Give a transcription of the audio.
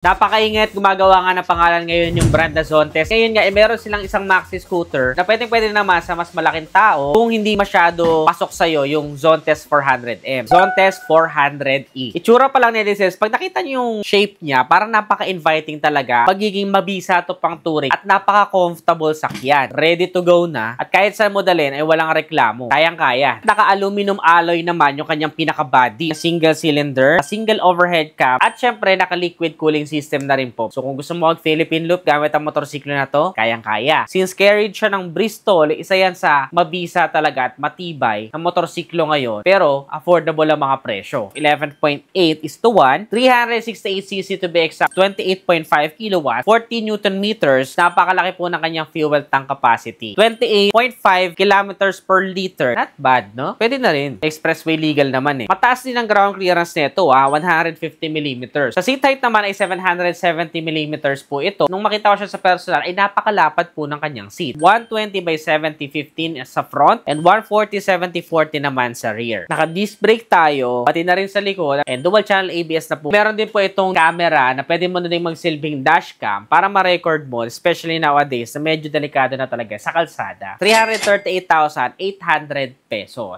Napakaingat, gumagawa nga ng pangalan ngayon yung brand na Zontes. Ngayon nga, meron silang isang maxi scooter na pwede naman sa mas malaking tao kung hindi masyado pasok sa'yo yung Zontes 400M. Zontes 400E. Itsura pa lang netizen, pag nakita nyo yung shape niya, parang napaka-inviting talaga. Magiging mabisa to pang touring at napaka-comfortable sakyan. Ready to go na. At kahit saan mo dalhin ay walang reklamo. Kayang-kaya. Naka-aluminum alloy naman yung kanyang pinaka-body. Single cylinder, single overhead cam, at syempre naka-liquid cooling system na rin po. So kung gusto mo mag-Philippine loop gamit ang motorsiklo na to, kayang-kaya. Since carried siya ng Bristol, isa yan sa mabisa talaga at matibay na motorsiklo ngayon. Pero affordable ang mga presyo. 11.8:1, 368cc to be exact, 28.5 kilowatts, 40 Newton meters. Napakalaki po ng kanyang fuel tank capacity. 28.5 kilometers per liter. Not bad, no? Pwede na rin. Expressway legal naman eh. Mataas din ang ground clearance nito, 150mm. Sa seat height naman ay 770mm po ito. Nung makita ko siya sa personal, ay napakalapad po ng kanyang seat. 120/70/15 sa front and 140/70/40 naman sa rear. Naka-disc brake tayo, pati na rin sa likod, and dual channel ABS na po. Meron din po itong camera na pwede mo na din magsilbing dashcam para ma-record mo, especially nowadays na medyo delikado na talaga sa kalsada. 338,800 pesos.